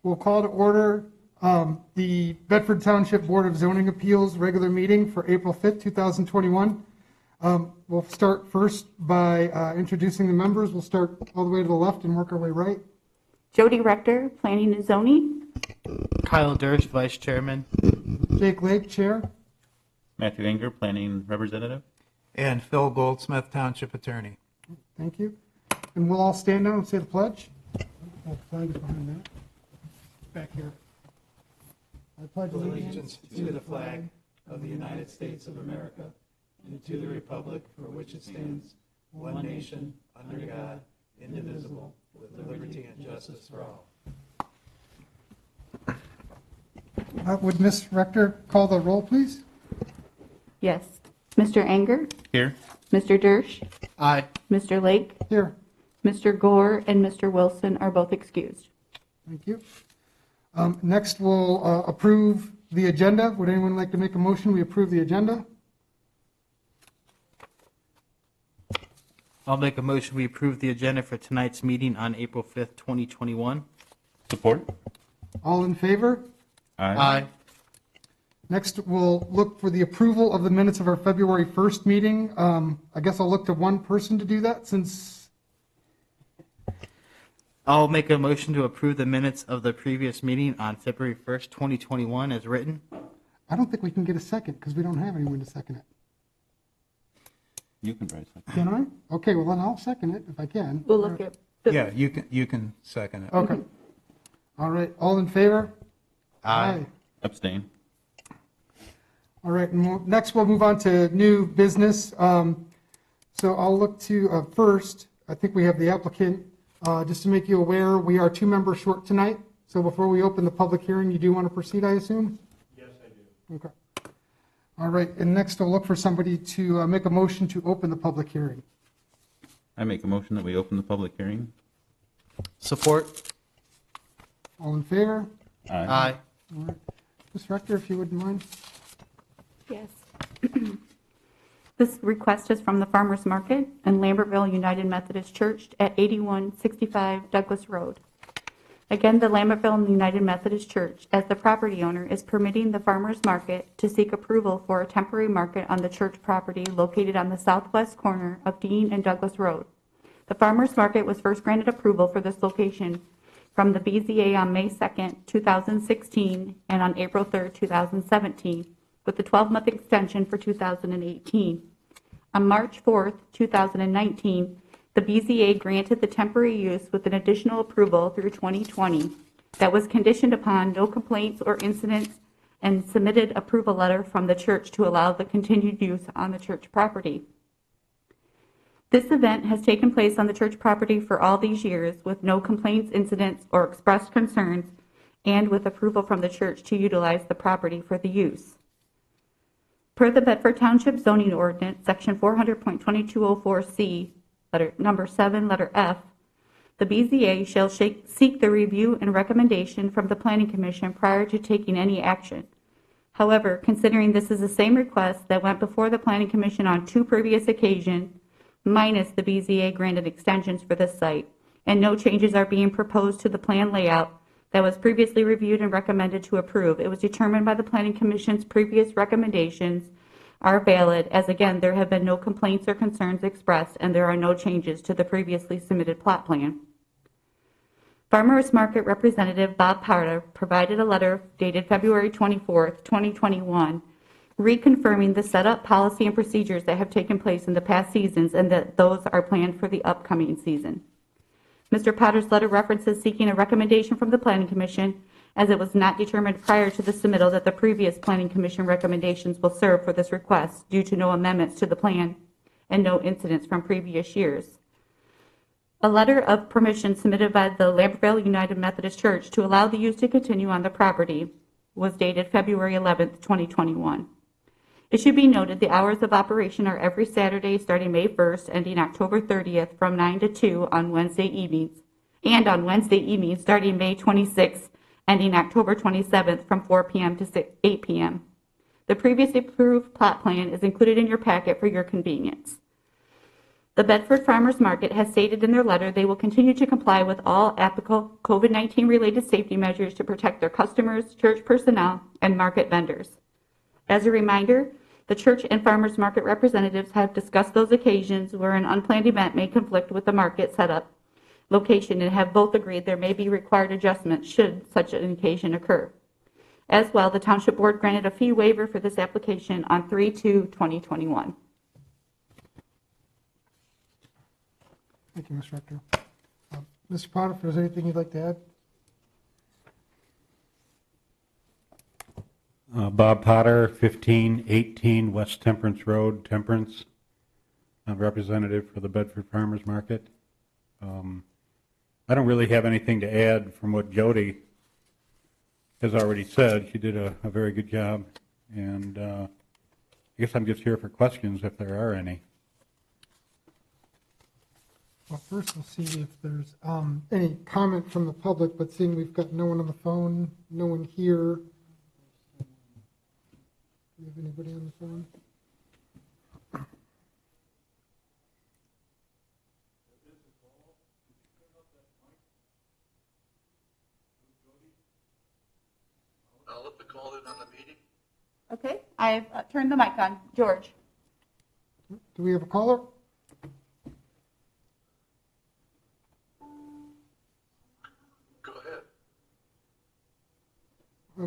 We'll call to order the Bedford Township Board of Zoning Appeals regular meeting for April 5th, 2021. We'll start first by introducing the members. We'll start all the way to the left and work our way right. Jody Rector, Planning and Zoning. Kyle Durst, Vice Chairman. Jake Lake, Chair. Matthew Anger, Planning Representative. And Phil Goldsmith, Township Attorney. Thank you. And we'll all stand down and say the pledge. The flag is behind that. Back here. I pledge allegiance to the flag of the United States of America and to the republic for which it stands, one nation, under God, indivisible, with liberty and justice for all. Would Ms. Rector call the roll, please? Yes. Mr. Anger, Here. Mr. Dersch, Aye. Mr. Lake, Here. Mr. Gore, and Mr. Wilson are both excused. Thank you. Next, we'll approve the agenda. Would anyone like to make a motion? We approve the agenda. I'll make a motion we approve the agenda for tonight's meeting on April 5th, 2021. Support. All in favor? Aye. Next, we'll look for the approval of the minutes of our February 1st meeting. I guess I'll look to one person to do that since, I'll make a motion to approve the minutes of the previous meeting on February 1st, 2021 as written. I don't think we can get a second because we don't have anyone to second it. You can write something. Can I? Okay, well then I'll second it if I can. We'll look at. Yeah, you can second it. Okay. All right, all in favor? Aye. Abstain. All right, and next we'll move on to new business. So I'll look to first, I think we have the applicant. Just to make you aware, we are 2 members short tonight. So before we open the public hearing, you do want to proceed, I assume? Yes, I do. Okay. All right, and next I'll look for somebody to make a motion to open the public hearing. I make a motion that we open the public hearing. Support. All in favor? Aye. All right. Ms. Rector, if you wouldn't mind. Yes. This request is from the Farmers Market and Lambertville United Methodist Church at 8165 Douglas Road. Again, the Lambertville United Methodist Church, as the property owner, is permitting the Farmers Market to seek approval for a temporary market on the church property located on the southwest corner of Dean and Douglas Road. The Farmers Market was first granted approval for this location from the BZA on May 2nd, 2016, and on April 3rd, 2017. With a 12-month extension for 2018. On March 4th, 2019, the BZA granted the temporary use with an additional approval through 2020 that was conditioned upon no complaints or incidents and submitted approval letter from the church to allow the continued use on the church property. This event has taken place on the church property for all these years with no complaints, incidents, or expressed concerns, and with approval from the church to utilize the property for the use. Per the Bedford Township Zoning Ordinance, Section 400.2204C, number 7, letter F, the BZA shall seek the review and recommendation from the Planning Commission prior to taking any action. However, considering this is the same request that went before the Planning Commission on 2 previous occasions, minus the BZA granted extensions for this site, and no changes are being proposed to the plan layout that was previously reviewed and recommended to approve, it was determined by the Planning Commission's previous recommendations are valid, as again, there have been no complaints or concerns expressed, and there are no changes to the previously submitted plot plan. Farmers Market Representative Bob Parda provided a letter dated February 24th, 2021, reconfirming the setup, policy, and procedures that have taken place in the past seasons and that those are planned for the upcoming season. Mr. Potter's letter references seeking a recommendation from the Planning Commission, as it was not determined prior to the submittal that the previous Planning Commission recommendations will serve for this request due to no amendments to the plan and no incidents from previous years. A letter of permission submitted by the Lambertville United Methodist Church to allow the use to continue on the property was dated February 11th, 2021. It should be noted the hours of operation are every Saturday starting May 1st, ending October 30th from 9 to 2 on Wednesday evenings, and on Wednesday evenings starting May 26th, ending October 27th from 4 p.m. to 8 p.m. The previously approved plot plan is included in your packet for your convenience. The Bedford Farmers Market has stated in their letter they will continue to comply with all applicable COVID-19 related safety measures to protect their customers, church personnel, and market vendors. As a reminder, the church and farmers market representatives have discussed those occasions where an unplanned event may conflict with the market setup location and have both agreed there may be required adjustments should such an occasion occur. As well, the Township Board granted a fee waiver for this application on 3/2/2021. Thank you, Ms. Rector. Mr. Potter, if there's anything you'd like to add? Bob Potter, 1518 West Temperance Road, Temperance. I'm representative for the Bedford Farmers Market. I don't really have anything to add from what Jody has already said. She did a very good job, and I guess I'm just here for questions if there are any. Well, first we'll see if there's any comment from the public, but seeing we've got no one on the phone, no one here. Do we have anybody on the phone? I'll let the call in on the meeting. Okay, I've turned the mic on. George. Do we have a caller? Go ahead.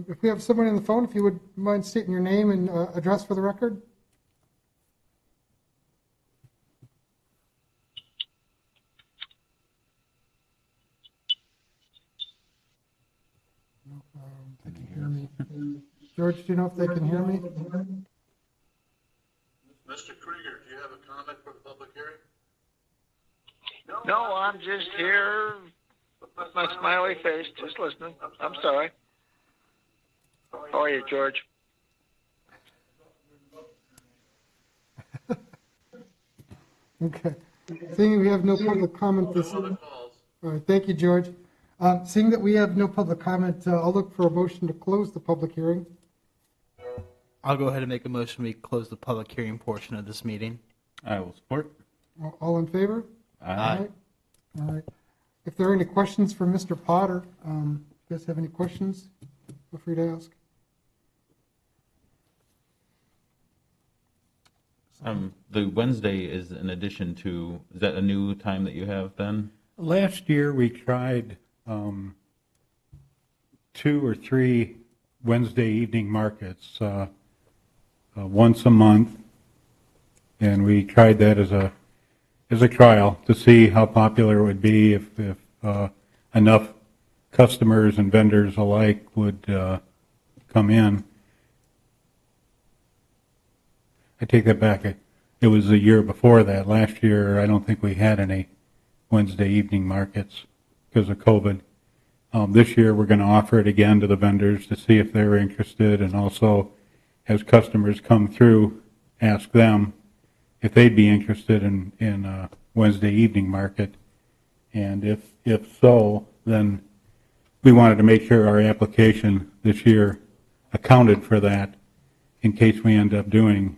If we have somebody on the phone, if you would mind stating your name and address for the record? They can hear me. George, do you know if they can hear me? Mr. Krieger, do you have a comment for the public hearing? No, I'm just here with my smiley face, just listening. I'm sorry. How are you, George? Okay. Seeing we have no public comment this. All right, thank you, George. Seeing that we have no public comment, I'll look for a motion to close the public hearing. I'll go ahead and make a motion. We close the public hearing portion of this meeting. I will support. All in favor? Aye. All right. If there are any questions for Mr. Potter, you guys have any questions, feel free to ask. The Wednesday is in addition to, is that a new time that you have then? Last year, we tried 2 or 3 Wednesday evening markets once a month, and we tried that as a trial to see how popular it would be if enough customers and vendors alike would come in. I take that back. It was the year before that. Last year, I don't think we had any Wednesday evening markets because of COVID. This year, we're going to offer it again to the vendors to see if they're interested, and also, as customers come through, ask them if they'd be interested in a Wednesday evening market. And if so, then we wanted to make sure our application this year accounted for that in case we end up doing.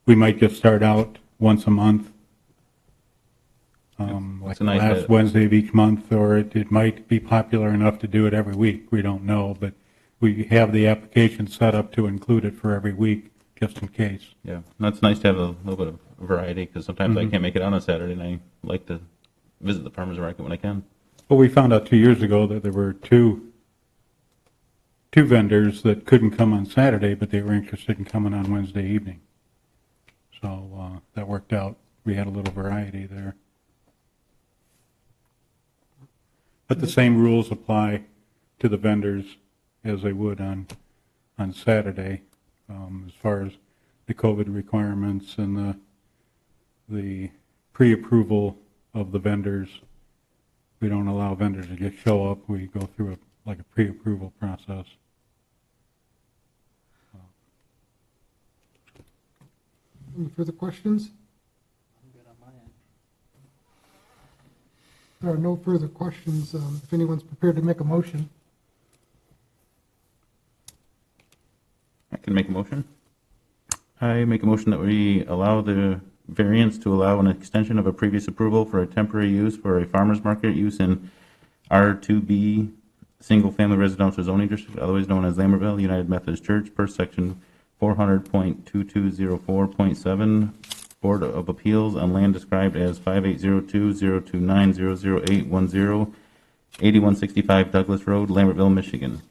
We might just start out once a month, like the last Wednesday of each month, or it might be popular enough to do it every week. We don't know, but we have the application set up to include it for every week, just in case. Yeah, that's nice to have a little bit of variety, because sometimes I can't make it on a Saturday, and I like to visit the farmers market when I can. Well, we found out 2 years ago that there were two vendors that couldn't come on Saturday, but they were interested in coming on Wednesday evening. So that worked out. We had a little variety there. But the same rules apply to the vendors as they would on Saturday, as far as the COVID requirements and the pre-approval of the vendors. We don't allow vendors to just show up. We go through a pre-approval process. Any further questions? If there are no further questions, if anyone's prepared to make a motion. I can make a motion. I make a motion that we allow the variance to allow an extension of a previous approval for a temporary use for a farmer's market use in R2B single-family residential zoning district, otherwise known as Lambertville United Methodist Church, per section 400.2204.7, Board of Appeals on land described as 5802-029-00810, 8165 Douglas Road, Lambertville, Michigan.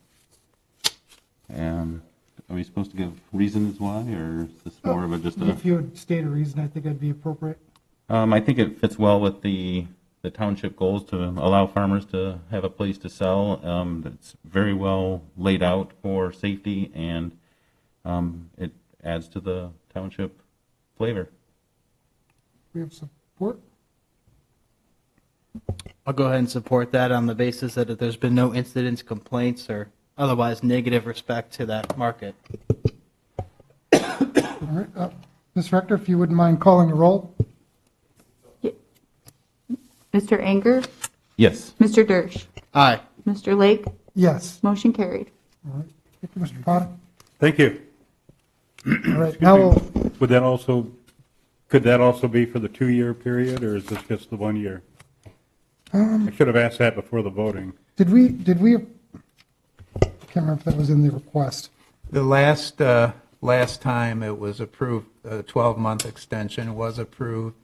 Are we supposed to give reasons why, or is this more of a just a? If you would state a reason, I think that'd be appropriate. I think it fits well with the township goals to allow farmers to have a place to sell. It's very well laid out for safety, and it adds to the township flavor. We have support? I'll go ahead and support that on the basis that there's been no incidents, complaints, or otherwise negative respect to that market. All right, Ms. Rector, if you wouldn't mind calling the roll? Mr. Anger? Yes. Mr. Dersch? Aye. Mr. Lake? Yes. Motion carried. All right, thank you, Mr. Potter. Thank you. All right, now we'll, Could that also be for the 2-year period, or is this just the 1 year? I should have asked that before the voting. did we, I can't remember if that was in the request. The last time it was approved, a 12-month extension was approved,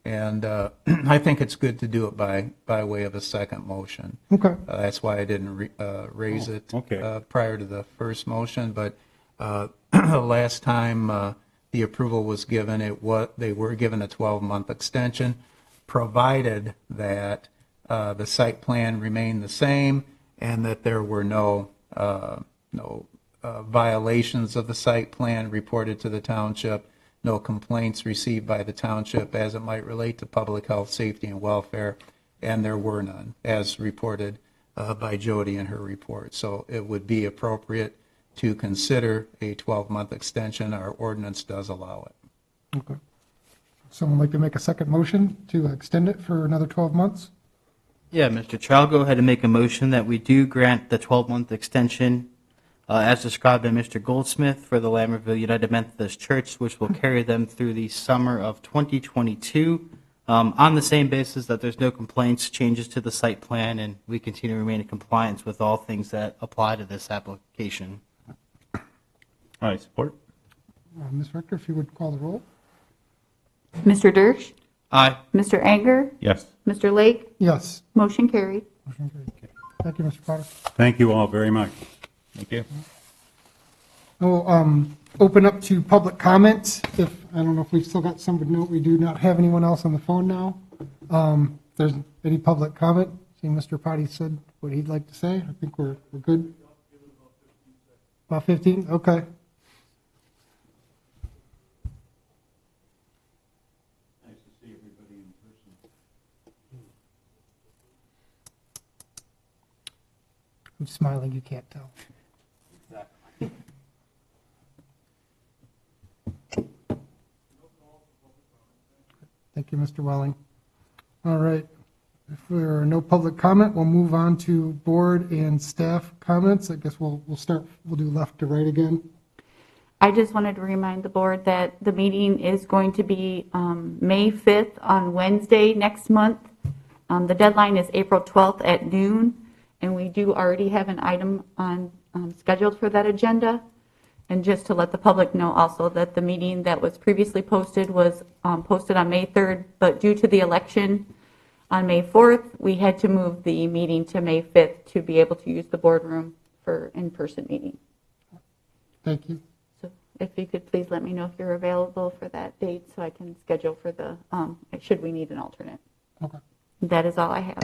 and I think it's good to do it by way of a second motion. Okay. That's why I didn't raise it okay. prior to the first motion, but the last time the approval was given, they were given a 12-month extension, provided that the site plan remained the same and that there were no violations of the site plan reported to the township, no complaints received by the township as it might relate to public health, safety, and welfare, and there were none, as reported by Jody in her report. So it would be appropriate to consider a 12-month extension. Our ordinance does allow it. Okay. Someone like to make a second motion to extend it for another 12 months? Yeah, Mr. Chair, I'll go ahead and make a motion that we do grant the 12-month extension as described by Mr. Goldsmith for the Lambertville United Methodist Church, which will carry them through the summer of 2022 on the same basis that there's no complaints, changes to the site plan, and we continue to remain in compliance with all things that apply to this application. I support. Ms. Rector, if you would call the roll? Mr. Dersch? Aye. Mr. Anger? Yes. Mr. Lake? Yes. Motion carried. Motion carried. Thank you, Mr. Potter. Thank you all very much. Thank you. We'll open up to public comments. I don't know if we've still got somebody. No, we do not have anyone else on the phone now. If there's any public comment, see Mr. Potty said what he'd like to say. I think we're good. About 15? Okay. Nice to see everybody in person. I'm smiling, you can't tell. Thank you, Mr. Welling. All right. If there are no public comment, we'll move on to board and staff comments. I guess we'll do left to right again. I just wanted to remind the board that the meeting is going to be May 5th on Wednesday next month. The deadline is April 12th at noon, and we do already have an item on scheduled for that agenda. And just to let the public know also that the meeting that was previously posted was posted on May 3rd, but due to the election on May 4th, we had to move the meeting to May 5th to be able to use the boardroom for in-person meeting. Thank you. So if you could please let me know if you're available for that date so I can schedule for the, should we need an alternate. Okay. That is all I have.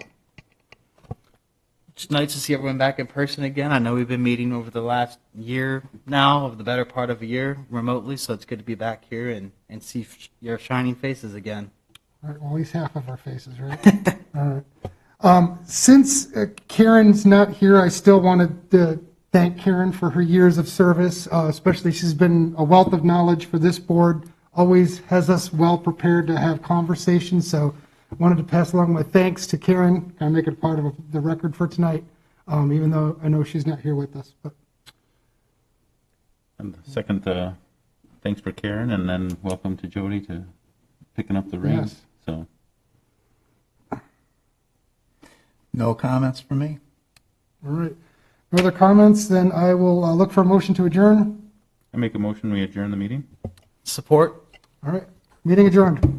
It's nice to see everyone back in person again. I know we've been meeting over the last year now, over the better part of a year, remotely, so it's good to be back here and see your shining faces again. All right, well, at least half of our faces, right? All right. Since Karen's not here, I still wanted to thank Karen for her years of service, especially she's been a wealth of knowledge for this board, always has us well prepared to have conversations, so I wanted to pass along my thanks to Karen and make it part of the record for tonight, even though I know she's not here with us. But. And second, thanks for Karen, and then welcome to Jody to picking up the reins. So No comments from me? All right. No other comments? Then I will look for a motion to adjourn. I make a motion, we adjourn the meeting. Support? All right. Meeting adjourned.